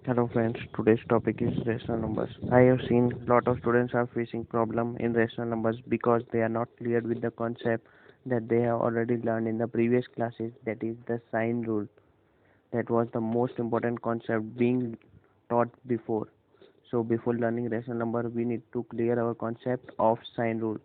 Hello friends, today's topic is rational numbers. I have seen lot of students are facing problem in rational numbers because they are not clear with the concept that they have already learned in the previous classes, that is the sign rule. That was the most important concept being taught before. So before learning rational number we need to clear our concept of sign rule.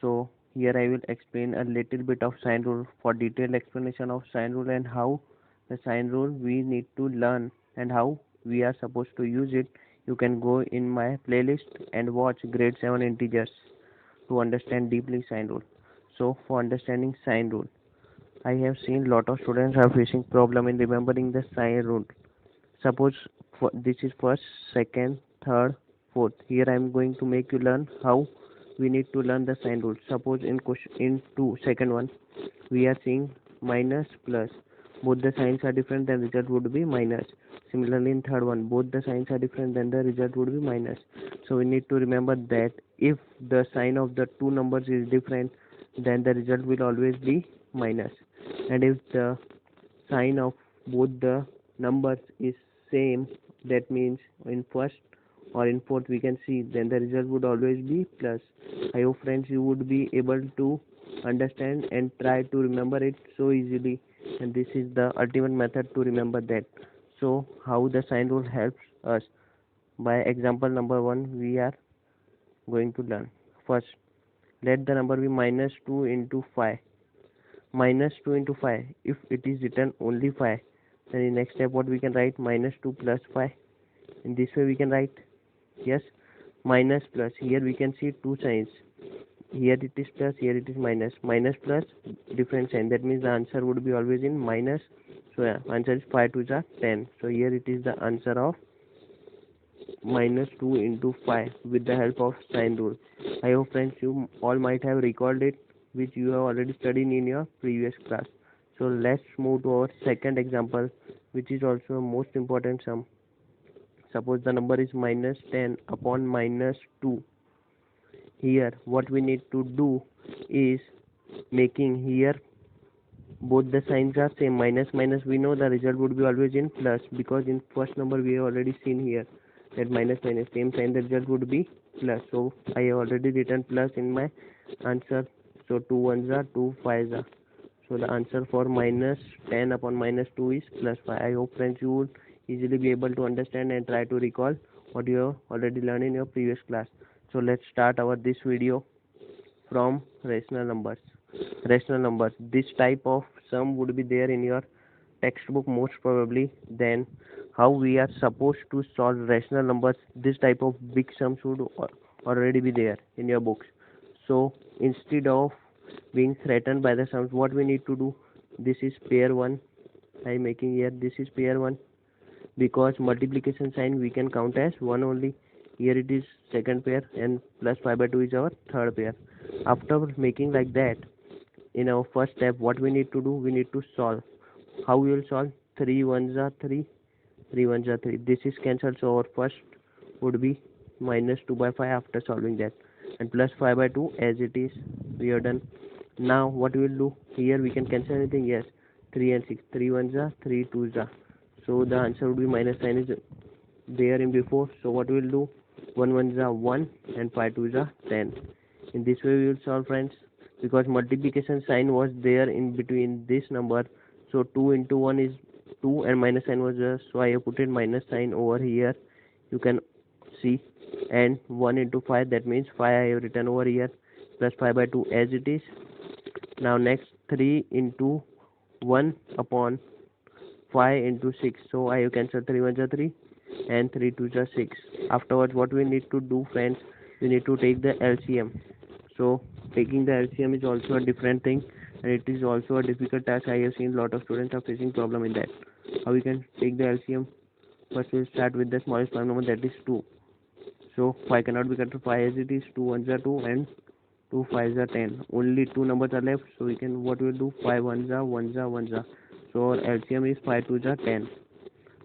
So here I will explain a little bit of sign rule. For detailed explanation of sign rule and how the sign rule we need to learn and how we are supposed to use it, you can go in my playlist and watch grade 7 integers to understand deeply sign rule. So for understanding sign rule, I have seen lot of students are facing problem in remembering the sign rule. Suppose this is first, second, third, fourth. Here I am going to make you learn how we need to learn the sign rule. Suppose in question in two second one we are seeing minus plus. Both the signs are different, then result would be minus. Similarly in third one, both the signs are different, then the result would be minus. So we need to remember that if the sign of the two numbers is different, then the result will always be minus. And if the sign of both the numbers is same, that means in first or in fourth we can see, then the result would always be plus. I hope friends you would be able to understand and try to remember it so easily, and this is the ultimate method to remember that. So how the sign rule helps us? By example number 1 we are going to learn. First, let the number be minus 2 into 5. Minus 2 into 5, if it is written only 5, then in next step what we can write, minus 2 plus 5. In this way we can write, yes, minus plus. Here we can see two signs, here it is plus, here it is minus. Minus plus different sign, that means the answer would be always in minus. So yeah, answer is 5 to the 10. So here it is the answer of minus 2 into 5 with the help of sign rule. I hope friends you all might have recalled it, which you have already studied in your previous class. So let's move to our second example, which is also a most important sum. Suppose the number is minus 10 upon minus 2. Here what we need to do is making here both the signs are same, minus minus, we know the result would be always in plus, because in first number we have already seen here that minus minus same sign, the result would be plus. So I have already written plus in my answer. So 2 ones are 2 fives are. So the answer for minus 10 upon minus 2 is plus 5. I hope friends you would easily be able to understand and try to recall what you have already learned in your previous class. So let's start our this video from rational numbers. Rational numbers, this type of sum would be there in your textbook most probably. Then how we are supposed to solve rational numbers, this type of big sums would already be there in your books. So instead of being threatened by the sums, what we need to do, this is pair 1, I am making here, this is pair 1, because multiplication sign we can count as 1 only. Here it is second pair, and plus 5 by 2 is our third pair. After making like that, in our first step what we need to do, we need to solve. How we will solve? 3 ones are 3, 3 ones are 3, this is cancelled, so our first would be minus 2 by 5 after solving that, and plus 5 by 2 as it is, we are done. Now what we will do, here we can cancel anything, yes, 3 and 6, 3 ones are 3 twos are, so the answer would be minus sign is there in before. So what we will do, 1 ones are 1 and 5 twos are 10. In this way we will solve friends, because multiplication sign was there in between this number. So 2 into 1 is 2 and minus sign was there, so I have put in minus sign over here, you can see. And 1 into 5, that means 5 I have written over here, plus 5 by 2 as it is. Now next, 3 into 1 upon 5 into 6, so I have cancelled, 3 ones are 3 and 3 twos are 6. Afterwards what we need to do friends, we need to take the LCM. So taking the LCM is also a different thing, and it is also a difficult task. I have seen a lot of students are facing problem in that. How we can take the LCM? First we'll start with the smallest prime number, that is 2. So 5 cannot be cut to 5 as it is, 2 ones are 2 and 2 fives are 10. Only two numbers are left, so we can, what we'll do, 5 ones are 1s are 1s are. So our LCM is 5 twos are 10.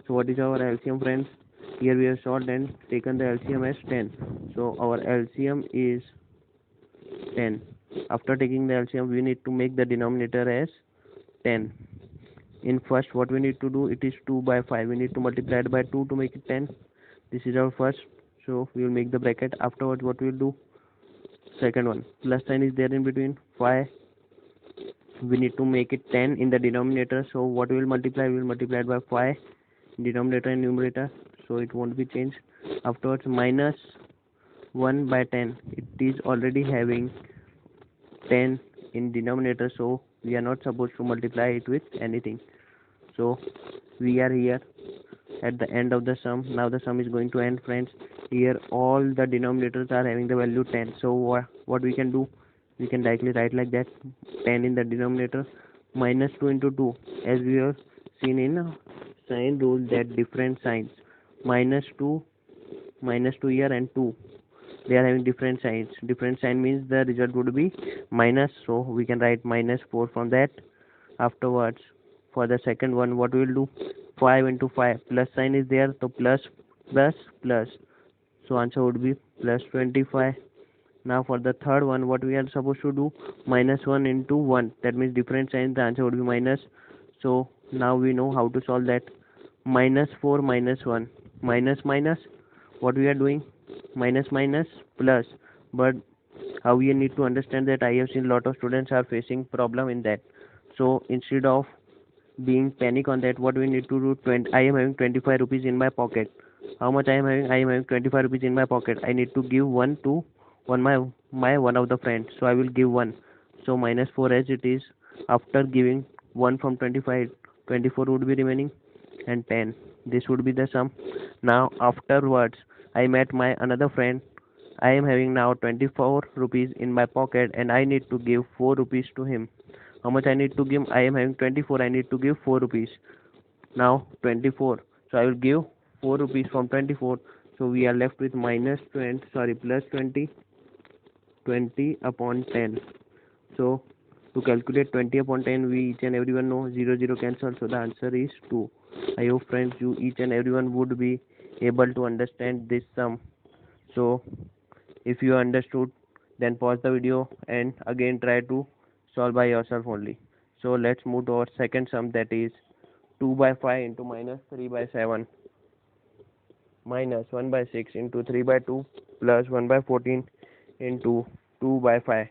So what is our LCM friends? Here we have solved and taken the LCM as 10. So our LCM is 10. After taking the LCM we need to make the denominator as 10. In first, what we need to do, it is 2 by 5. We need to multiply it by 2 to make it 10. This is our first, so we will make the bracket. Afterwards, what we will do, second one, plus sign is there in between, 5. We need to make it 10 in the denominator, so what we will multiply, we will multiply it by 5, denominator and numerator, so it won't be changed. Afterwards, minus 1 by 10. It is already having 10 in denominator, so we are not supposed to multiply it with anything. So we are here at the end of the sum. Now the sum is going to end, friends. Here all the denominators are having the value 10, so what we can do, we can directly write like that, 10 in the denominator, minus 2 into 2, as we have seen in sign rule that different signs, minus 2 here and 2, they are having different signs. Different sign means the result would be minus, so we can write minus 4 from that. Afterwards, for the second one, what we will do, 5 into 5, plus sign is there, so plus plus plus, so answer would be plus 25. Now for the third one, what we are supposed to do, minus 1 into 1, that means different sign, the answer would be minus. So now we know how to solve that. Minus 4 minus 1, minus minus, what we are doing, minus minus plus. But how we need to understand that, I have seen lot of students are facing problem in that. So instead of being panic on that, what we need to do, I am having 25 rupees in my pocket. How much I am having? I am having 25 rupees in my pocket. I need to give one to my one of the friends, so I will give 1. So minus 4 as it is. After giving 1 from 25, 24 would be remaining, and 10. This would be the sum. Now afterwards, I met my another friend. I am having now 24 rupees in my pocket, and I need to give 4 rupees to him. How much I need to give? I am having 24. I need to give 4 rupees. Now 24. So I will give 4 rupees from 24. So we are left with minus 20. Sorry, plus 20. 20 upon 10. So to calculate 20 upon 10, we each and everyone know 0 0 cancel. So the answer is 2. I hope, friends, you each and everyone would be able to understand this sum. So if you understood, then pause the video and again try to solve by yourself only. So let's move to our second sum, that is 2 by 5 into minus 3 by 7, minus 1 by 6 into 3 by 2, plus 1 by 14 into 2 by 5.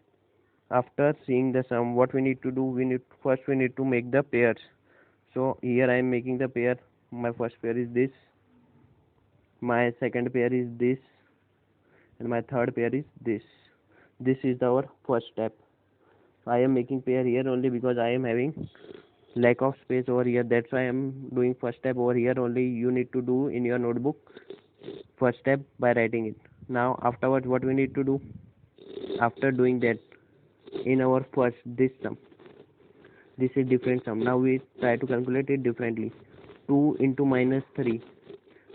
After seeing the sum, what we need to do, we need to make the pairs. So here I am making the pair. My first pair is this, my second pair is this, and my third pair is this. This is our first step. I am making pair here only because I am having lack of space over here, that's why I am doing first step over here only. You need to do in your notebook first step by writing it. Now afterwards, what we need to do, after doing that, in our first this sum, this is different sum. Now we try to calculate it differently. 2 into minus 3,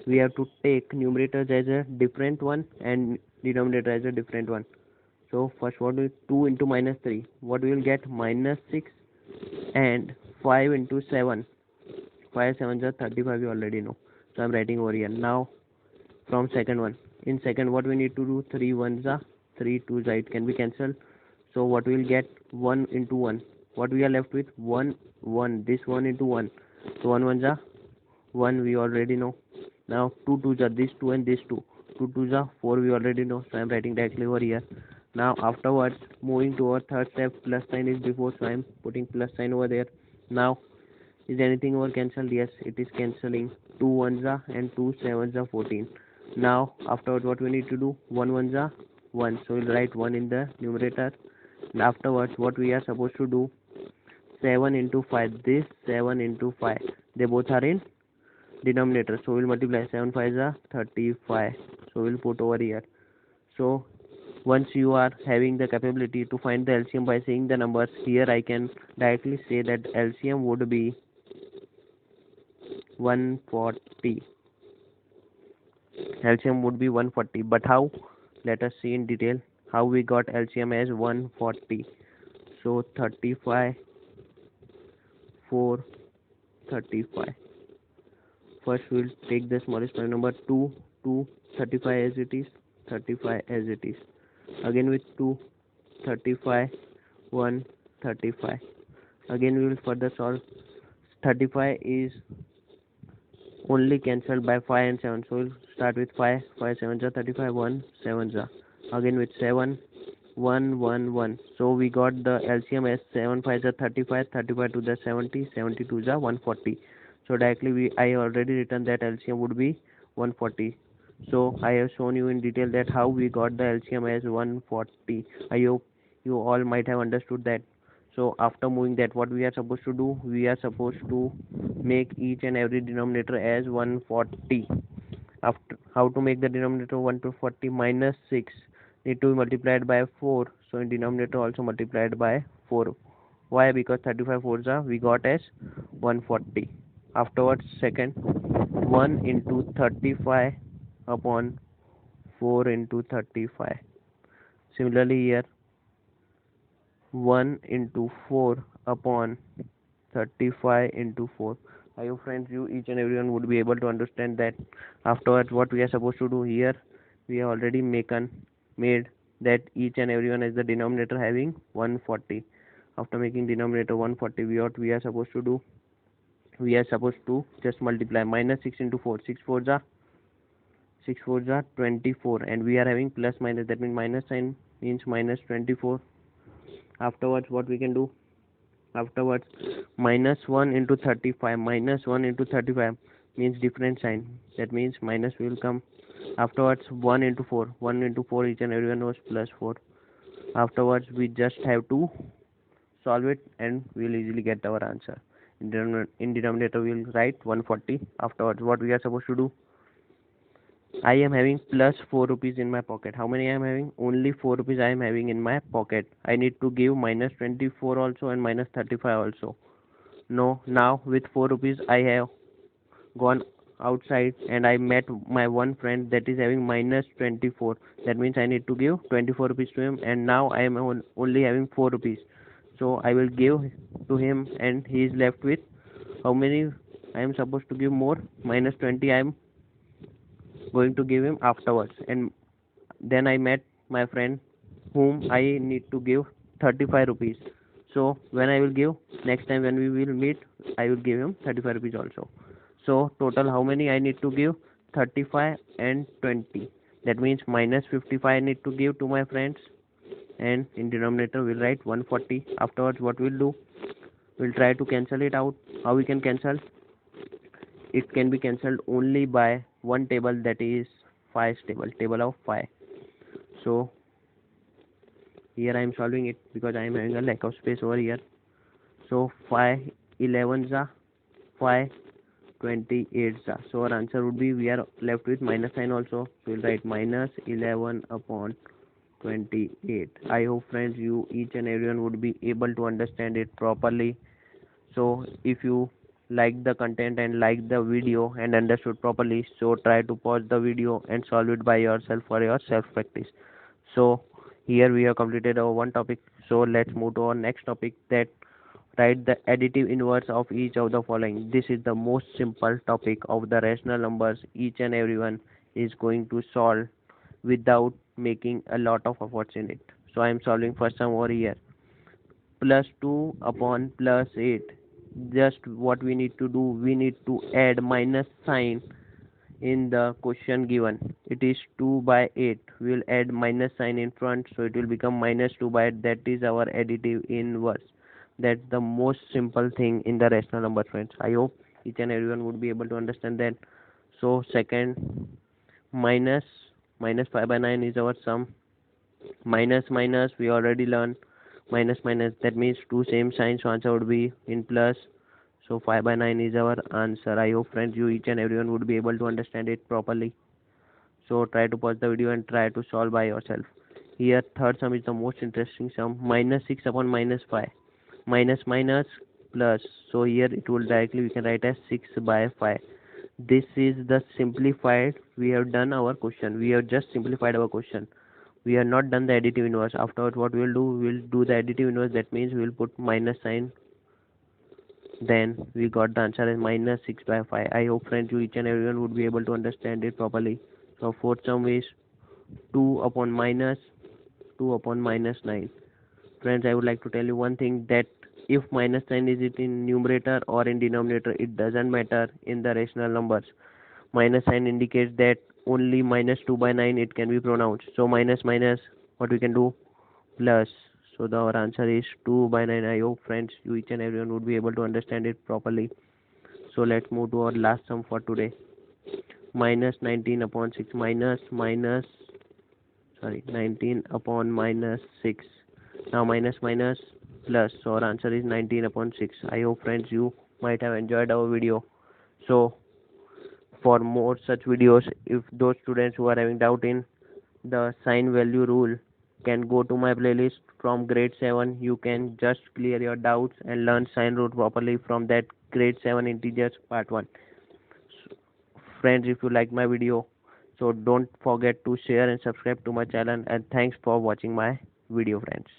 we have to take numerators as a different one and denominator as a different one. So first, what is 2 into minus 3, what we will get, minus 6, and 5 into 7, 5 7s are 35, you already know, so I am writing over here. Now from second one, in second, what we need to do, 3 1s are 3 2s are, it can be cancelled. So what we will get, 1 into 1, what we are left with, 1 1, this 1 into 1, so 1 1s are 1, we already know. Now 2 2s are this 2 and this 2, 2 2s are 4, we already know, so I am writing directly over here. Now afterwards, moving to our third step, plus sign is before, so I am putting plus sign over there. Now is anything over cancelled? Yes, it is cancelling. 2 1s are and 2 7s are 14. Now afterwards, what we need to do, 1 1s are 1, so we'll write 1 in the numerator. And afterwards, what we are supposed to do, 7 into 5, this 7 into 5, they both are in denominator, so we'll multiply. 7 5s are 35, so we'll put over here. So once you are having the capability to find the LCM by seeing the numbers, here I can directly say that LCM would be 140. LCM would be 140. But how? Let us see in detail how we got LCM as 140. So 35, 4, 35. First we will take the smallest prime number, 2, 2, 35 as it is, 35 as it is. Again with 2, 35, 1, 35. Again we will further solve. 35 is only cancelled by 5 and 7. So we'll start with 5. 5 7s are 35. 1 7s are. Again with 7. 1 1 1. So we got the LCM as 7 5s are 35. 35 to the 70. 72 is 140. So directly I already written that LCM would be 140. So I have shown you in detail that how we got the LCM as 140. I hope you all might have understood that. So after moving that, what we are supposed to do? We are supposed to make each and every denominator as 140. After how to make the denominator 140? Minus 6 need to be multiplied by 4. So in denominator also multiplied by 4. Why? Because 35 fours are we got as 140. Afterwards, second, 1 into 35 upon 4 into 35. Similarly here, 1 into 4 upon 35 into 4. I hope friends you each and everyone would be able to understand that. Afterwards, what we are supposed to do here, we have already made that each and everyone as the denominator having 140. After making denominator 140, what we are supposed to do, we are supposed to just multiply. Minus 6 into 4. 6 fours are 24, and we are having plus minus, that means minus sign means minus 24. Afterwards, what we can do? Afterwards, minus 1 into 35. Minus 1 into 35 means different sign, that means minus will come. Afterwards, 1 into 4. 1 into 4 each and everyone knows plus 4. Afterwards, we just have to solve it and we'll easily get our answer. In denominator we'll write 140. Afterwards, what we are supposed to do? I am having plus 4 rupees in my pocket. How many I am having? Only 4 rupees I am having in my pocket. I need to give minus 24 also and minus 35 also. No, now with 4 rupees I have gone outside and I met my one friend that is having minus 24. That means I need to give 24 rupees to him, and now I am only having 4 rupees. So I will give to him and he is left with how many I am supposed to give more? Minus 20 I am going to give him afterwards. And then I met my friend whom I need to give 35 rupees. So when I will give, next time when we will meet, I will give him 35 rupees also. So total how many I need to give? 35 and 20. That means minus 55 I need to give to my friends, and in denominator we'll write 140. Afterwards, what we'll do? We'll try to cancel it out. How we can cancel? It can be cancelled only by one table, that is 5's table of 5. So here I am solving it because I am having a lack of space over here. So 5 11s are 5 28s are. So our answer would be, we are left with minus sign also. So we'll write minus 11 upon 28. I hope friends you each and everyone would be able to understand it properly. So if you like the content and like the video and understood properly, so try to pause the video and solve it by yourself for your self practice. So here we have completed our one topic. So let's move to our next topic, that write the additive inverse of each of the following. This is the most simple topic of the rational numbers. Each and everyone is going to solve without making a lot of efforts in it. So I am solving first sum over here. Plus 2 upon plus 8. Just what we need to do, we need to add minus sign in the question given. It is 2 by 8. We will add minus sign in front, so it will become minus 2 by 8. That is our additive inverse. That's the most simple thing in the rational number, friends. I hope each and everyone would be able to understand that. So second, minus 5 by 9 is our sum. Minus minus we already learned. Minus minus, that means two same signs, so answer would be in plus. So 5 by 9 is our answer. I hope friends you each and everyone would be able to understand it properly. So try to pause the video and try to solve by yourself. Here third sum is the most interesting sum. Minus 6 upon minus 5. Minus minus plus. So here it will directly we can write as 6 by 5. This is the simplified. We have done our question. We have just simplified our question. We have not done the additive inverse. Afterwards, what we will do? We will do the additive inverse. That means we will put minus sign. Then we got the answer as minus 6 by 5. I hope friends you each and everyone would be able to understand it properly. So fourth sum is 2 upon minus 9. Friends, I would like to tell you one thing, that if minus sign is it in numerator or in denominator, it doesn't matter in the rational numbers. Minus sign indicates that only minus 2 by 9 it can be pronounced. So minus minus, what we can do? Plus. So our answer is 2 by 9. I hope friends you each and everyone would be able to understand it properly. So let's move to our last sum for today. Minus 19 upon 6 minus 19 upon minus 6. Now minus minus plus. So our answer is 19 upon 6. I hope friends you might have enjoyed our video. So for more such videos, if those students who are having doubt in the sign value rule can go to my playlist from grade 7. You can just clear your doubts and learn sign rule properly from that grade 7 integers part 1. Friends, if you like my video, so don't forget to share and subscribe to my channel, and thanks for watching my video friends.